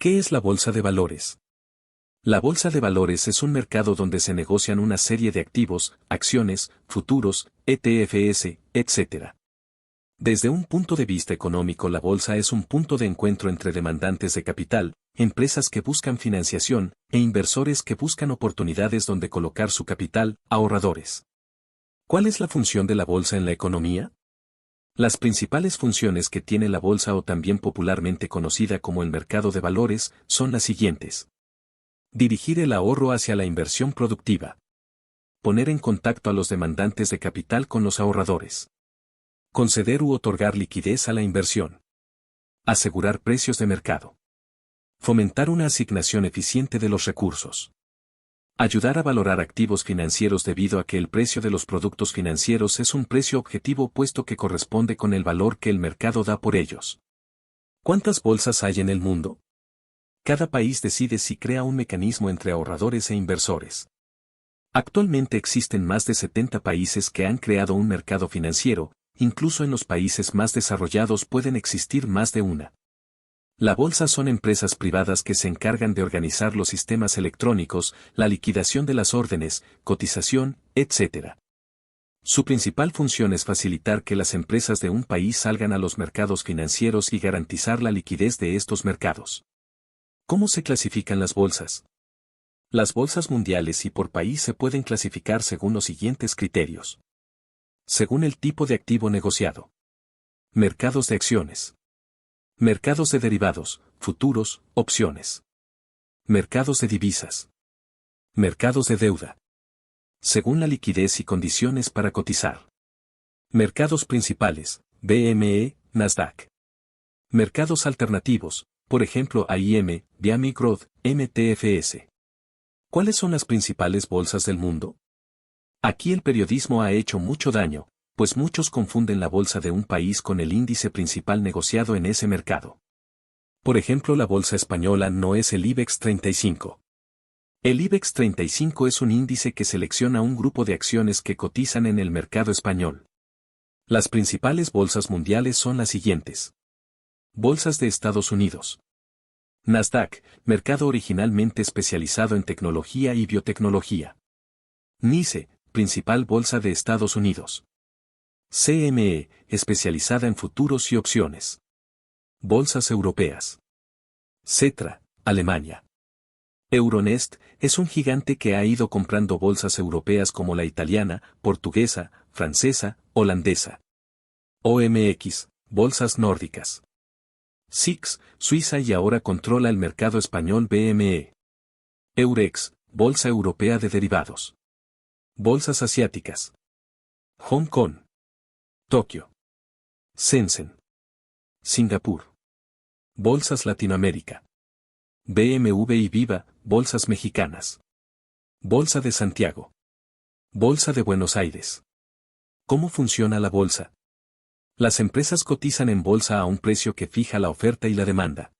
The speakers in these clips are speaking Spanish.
¿Qué es la bolsa de valores? La bolsa de valores es un mercado donde se negocian una serie de activos, acciones, futuros, ETFs, etc. Desde un punto de vista económico, la bolsa es un punto de encuentro entre demandantes de capital, empresas que buscan financiación, e inversores que buscan oportunidades donde colocar su capital, ahorradores. ¿Cuál es la función de la bolsa en la economía? Las principales funciones que tiene la bolsa, o también popularmente conocida como el mercado de valores, son las siguientes. Dirigir el ahorro hacia la inversión productiva. Poner en contacto a los demandantes de capital con los ahorradores. Conceder u otorgar liquidez a la inversión. Asegurar precios de mercado. Fomentar una asignación eficiente de los recursos. Ayudar a valorar activos financieros debido a que el precio de los productos financieros es un precio objetivo puesto que corresponde con el valor que el mercado da por ellos. ¿Cuántas bolsas hay en el mundo? Cada país decide si crea un mecanismo entre ahorradores e inversores. Actualmente existen más de 70 países que han creado un mercado financiero, incluso en los países más desarrollados pueden existir más de una. La bolsa son empresas privadas que se encargan de organizar los sistemas electrónicos, la liquidación de las órdenes, cotización, etc. Su principal función es facilitar que las empresas de un país salgan a los mercados financieros y garantizar la liquidez de estos mercados. ¿Cómo se clasifican las bolsas? Las bolsas mundiales y por país se pueden clasificar según los siguientes criterios. Según el tipo de activo negociado. Mercados de acciones. Mercados de derivados, futuros, opciones. Mercados de divisas. Mercados de deuda. Según la liquidez y condiciones para cotizar. Mercados principales, BME, Nasdaq. Mercados alternativos, por ejemplo AIM, Miami Growth, MTFS. ¿Cuáles son las principales bolsas del mundo? Aquí el periodismo ha hecho mucho daño, pues muchos confunden la bolsa de un país con el índice principal negociado en ese mercado. Por ejemplo, la bolsa española no es el IBEX 35. El IBEX 35 es un índice que selecciona un grupo de acciones que cotizan en el mercado español. Las principales bolsas mundiales son las siguientes. Bolsas de Estados Unidos. Nasdaq, mercado originalmente especializado en tecnología y biotecnología. NYSE, principal bolsa de Estados Unidos. CME, especializada en futuros y opciones. Bolsas europeas. Xetra, Alemania. Euronest, es un gigante que ha ido comprando bolsas europeas como la italiana, portuguesa, francesa, holandesa. OMX, bolsas nórdicas. SIX, Suiza y ahora controla el mercado español BME. Eurex, bolsa europea de derivados. Bolsas asiáticas. Hong Kong. Tokio. Shenzhen. Singapur. Bolsas Latinoamérica. BMW y Viva, bolsas mexicanas. Bolsa de Santiago. Bolsa de Buenos Aires. ¿Cómo funciona la bolsa? Las empresas cotizan en bolsa a un precio que fija la oferta y la demanda.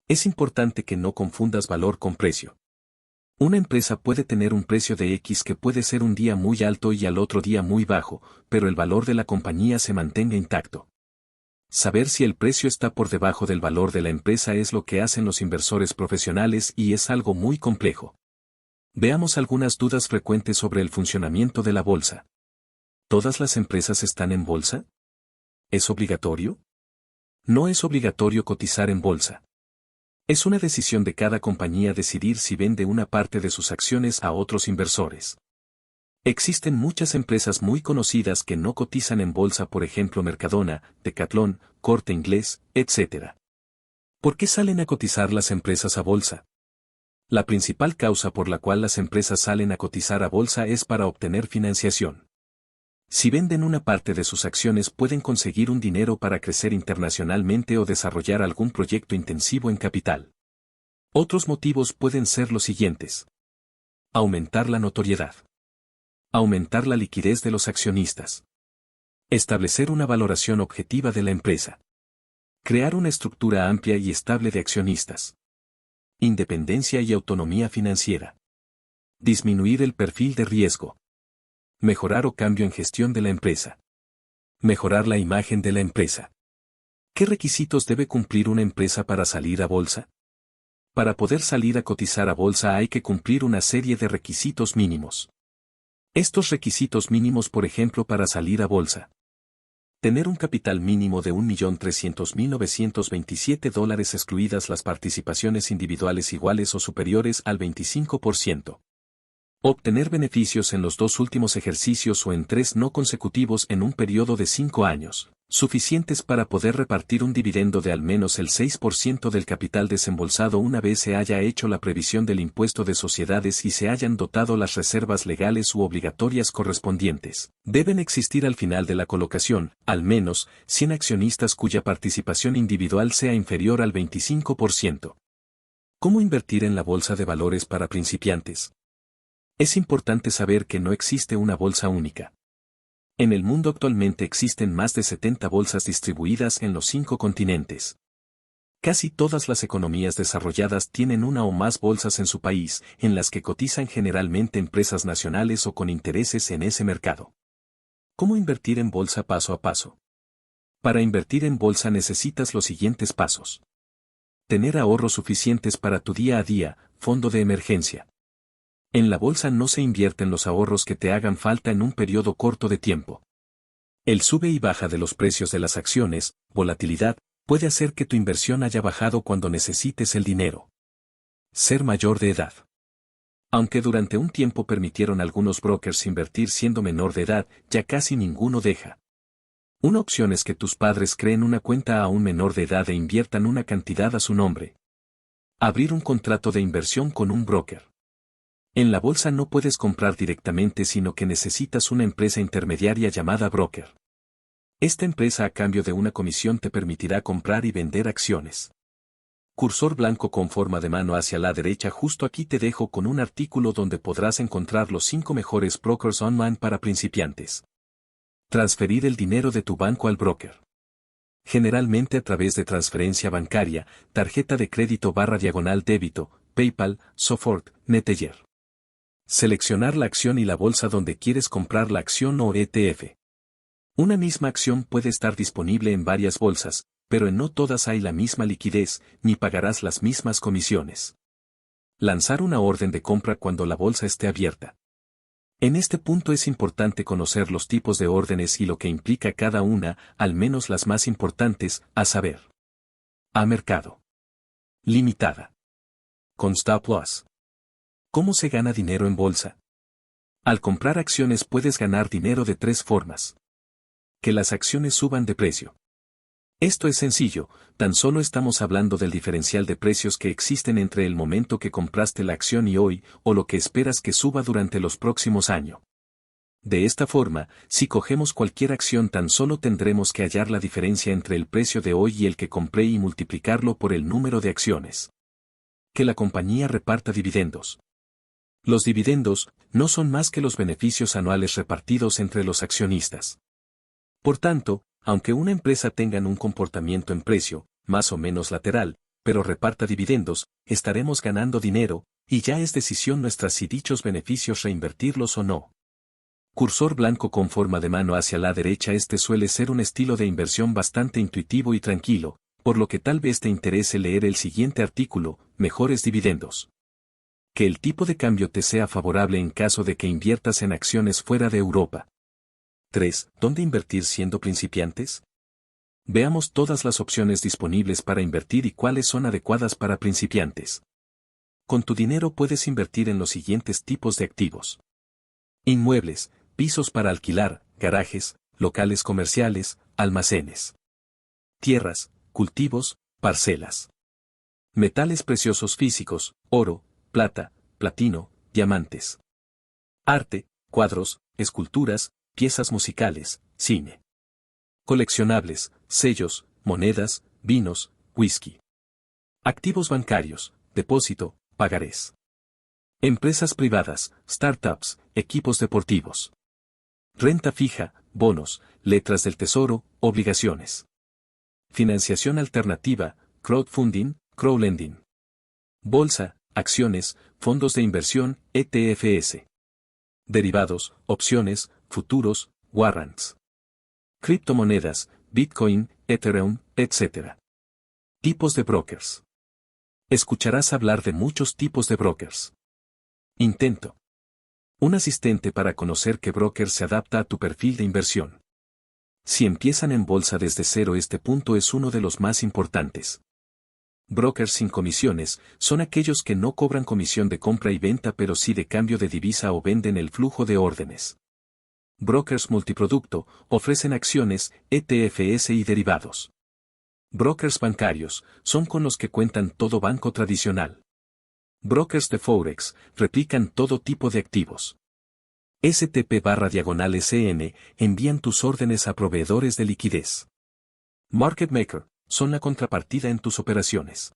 Es importante que no confundas valor con precio. Una empresa puede tener un precio de X que puede ser un día muy alto y al otro día muy bajo, pero el valor de la compañía se mantenga intacto. Saber si el precio está por debajo del valor de la empresa es lo que hacen los inversores profesionales y es algo muy complejo. Veamos algunas dudas frecuentes sobre el funcionamiento de la bolsa. ¿Todas las empresas están en bolsa? ¿Es obligatorio? No es obligatorio cotizar en bolsa. Es una decisión de cada compañía decidir si vende una parte de sus acciones a otros inversores. Existen muchas empresas muy conocidas que no cotizan en bolsa, por ejemplo Mercadona, Decathlon, Corte Inglés, etc. ¿Por qué salen a cotizar las empresas a bolsa? La principal causa por la cual las empresas salen a cotizar a bolsa es para obtener financiación. Si venden una parte de sus acciones pueden conseguir un dinero para crecer internacionalmente o desarrollar algún proyecto intensivo en capital. Otros motivos pueden ser los siguientes. Aumentar la notoriedad. Aumentar la liquidez de los accionistas. Establecer una valoración objetiva de la empresa. Crear una estructura amplia y estable de accionistas. Independencia y autonomía financiera. Disminuir el perfil de riesgo. Mejorar o cambio en gestión de la empresa. Mejorar la imagen de la empresa. ¿Qué requisitos debe cumplir una empresa para salir a bolsa? Para poder salir a cotizar a bolsa hay que cumplir una serie de requisitos mínimos. Estos requisitos mínimos, por ejemplo, para salir a bolsa: tener un capital mínimo de $1.300.927 excluidas las participaciones individuales iguales o superiores al 25%. Obtener beneficios en los 2 últimos ejercicios o en 3 no consecutivos en un periodo de 5 años, suficientes para poder repartir un dividendo de al menos el 6% del capital desembolsado una vez se haya hecho la previsión del impuesto de sociedades y se hayan dotado las reservas legales u obligatorias correspondientes. Deben existir al final de la colocación, al menos, 100 accionistas cuya participación individual sea inferior al 25%. ¿Cómo invertir en la bolsa de valores para principiantes? Es importante saber que no existe una bolsa única. En el mundo actualmente existen más de 70 bolsas distribuidas en los 5 continentes. Casi todas las economías desarrolladas tienen una o más bolsas en su país, en las que cotizan generalmente empresas nacionales o con intereses en ese mercado. ¿Cómo invertir en bolsa paso a paso? Para invertir en bolsa necesitas los siguientes pasos. Tener ahorros suficientes para tu día a día, fondo de emergencia. En la bolsa no se invierten los ahorros que te hagan falta en un periodo corto de tiempo. El sube y baja de los precios de las acciones, volatilidad, puede hacer que tu inversión haya bajado cuando necesites el dinero. Ser mayor de edad. Aunque durante un tiempo permitieron algunos brokers invertir siendo menor de edad, ya casi ninguno deja. Una opción es que tus padres creen una cuenta a un menor de edad e inviertan una cantidad a su nombre. Abrir un contrato de inversión con un broker. En la bolsa no puedes comprar directamente, sino que necesitas una empresa intermediaria llamada broker. Esta empresa, a cambio de una comisión, te permitirá comprar y vender acciones. Cursor blanco con forma de mano hacia la derecha. Justo aquí te dejo con un artículo donde podrás encontrar los 5 mejores brokers online para principiantes. Transferir el dinero de tu banco al broker. Generalmente a través de transferencia bancaria, tarjeta de crédito /débito, PayPal, SoFort, Neteller. Seleccionar la acción y la bolsa donde quieres comprar la acción o ETF. Una misma acción puede estar disponible en varias bolsas, pero en no todas hay la misma liquidez, ni pagarás las mismas comisiones. Lanzar una orden de compra cuando la bolsa esté abierta. En este punto es importante conocer los tipos de órdenes y lo que implica cada una, al menos las más importantes, a saber. A mercado. Limitada. Con stop loss. ¿Cómo se gana dinero en bolsa? Al comprar acciones puedes ganar dinero de 3 formas. Que las acciones suban de precio. Esto es sencillo, tan solo estamos hablando del diferencial de precios que existen entre el momento que compraste la acción y hoy, o lo que esperas que suba durante los próximos años. De esta forma, si cogemos cualquier acción, tan solo tendremos que hallar la diferencia entre el precio de hoy y el que compré y multiplicarlo por el número de acciones. Que la compañía reparta dividendos. Los dividendos no son más que los beneficios anuales repartidos entre los accionistas. Por tanto, aunque una empresa tenga un comportamiento en precio, más o menos lateral, pero reparta dividendos, estaremos ganando dinero, y ya es decisión nuestra si dichos beneficios reinvertirlos o no. Cursor blanco con forma de mano hacia la derecha. Este suele ser un estilo de inversión bastante intuitivo y tranquilo, por lo que tal vez te interese leer el siguiente artículo, Mejores dividendos. Que el tipo de cambio te sea favorable en caso de que inviertas en acciones fuera de Europa. 3. ¿Dónde invertir siendo principiantes? Veamos todas las opciones disponibles para invertir y cuáles son adecuadas para principiantes. Con tu dinero puedes invertir en los siguientes tipos de activos. Inmuebles, pisos para alquilar, garajes, locales comerciales, almacenes. Tierras, cultivos, parcelas. Metales preciosos físicos, oro, plata, platino, diamantes. Arte, cuadros, esculturas, piezas musicales, cine. Coleccionables, sellos, monedas, vinos, whisky. Activos bancarios, depósito, pagarés. Empresas privadas, startups, equipos deportivos. Renta fija, bonos, letras del tesoro, obligaciones. Financiación alternativa, crowdfunding, crowdlending. Bolsa, acciones, fondos de inversión, ETFs. Derivados, opciones, futuros, warrants. Criptomonedas, Bitcoin, Ethereum, etc. Tipos de brokers. Escucharás hablar de muchos tipos de brokers. Intento. Un asistente para conocer qué broker se adapta a tu perfil de inversión. Si empiezan en bolsa desde cero, este punto es uno de los más importantes. Brokers sin comisiones son aquellos que no cobran comisión de compra y venta, pero sí de cambio de divisa o venden el flujo de órdenes. Brokers multiproducto ofrecen acciones, ETFs y derivados. Brokers bancarios son con los que cuentan todo banco tradicional. Brokers de Forex replican todo tipo de activos. STP/SN envían tus órdenes a proveedores de liquidez. Market Maker son la contrapartida en tus operaciones.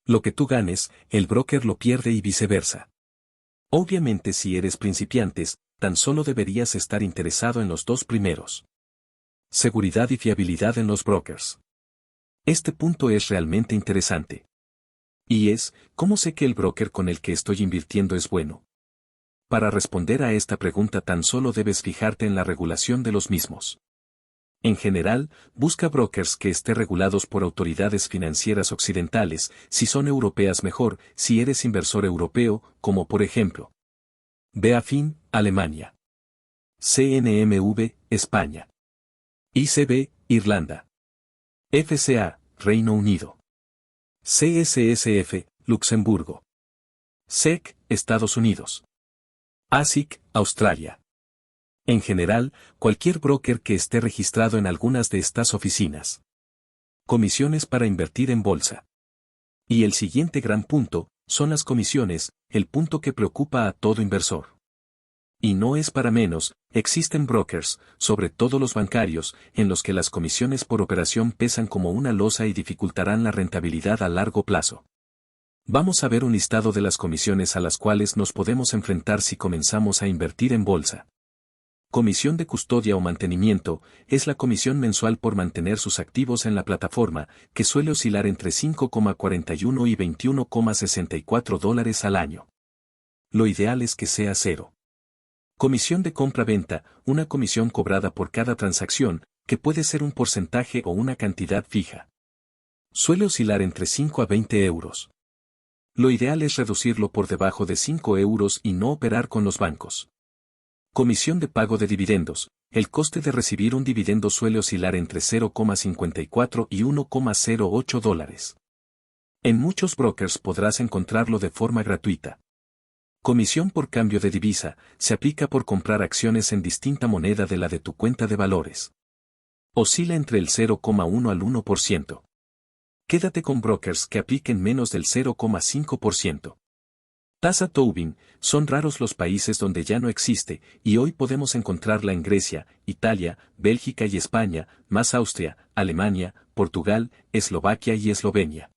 Lo que tú ganes, el broker lo pierde y viceversa. Obviamente, si eres principiantes, tan solo deberías estar interesado en los dos primeros. Seguridad y fiabilidad en los brokers. Este punto es realmente interesante. Y es, ¿cómo sé que el broker con el que estoy invirtiendo es bueno? Para responder a esta pregunta tan solo debes fijarte en la regulación de los mismos. En general, busca brokers que estén regulados por autoridades financieras occidentales, si son europeas mejor, si eres inversor europeo, como por ejemplo BaFin, Alemania. CNMV, España. ICB, Irlanda. FCA, Reino Unido. CSSF, Luxemburgo. SEC, Estados Unidos. ASIC, Australia. En general, cualquier broker que esté registrado en algunas de estas oficinas. Comisiones para invertir en bolsa. Y el siguiente gran punto, son las comisiones, el punto que preocupa a todo inversor. Y no es para menos, existen brokers, sobre todo los bancarios, en los que las comisiones por operación pesan como una losa y dificultarán la rentabilidad a largo plazo. Vamos a ver un listado de las comisiones a las cuales nos podemos enfrentar si comenzamos a invertir en bolsa. Comisión de custodia o mantenimiento, es la comisión mensual por mantener sus activos en la plataforma, que suele oscilar entre 5,41 y 21,64 dólares al año. Lo ideal es que sea cero. Comisión de compra-venta, una comisión cobrada por cada transacción, que puede ser un porcentaje o una cantidad fija. Suele oscilar entre 5 a 20 euros. Lo ideal es reducirlo por debajo de 5 euros y no operar con los bancos. Comisión de pago de dividendos, el coste de recibir un dividendo suele oscilar entre 0,54 y 1,08 dólares. En muchos brokers podrás encontrarlo de forma gratuita. Comisión por cambio de divisa, se aplica por comprar acciones en distinta moneda de la de tu cuenta de valores. Oscila entre el 0,1 al 1%. Quédate con brokers que apliquen menos del 0,5%. Tasa Tobin, son raros los países donde ya no existe, y hoy podemos encontrarla en Grecia, Italia, Bélgica y España, más Austria, Alemania, Portugal, Eslovaquia y Eslovenia.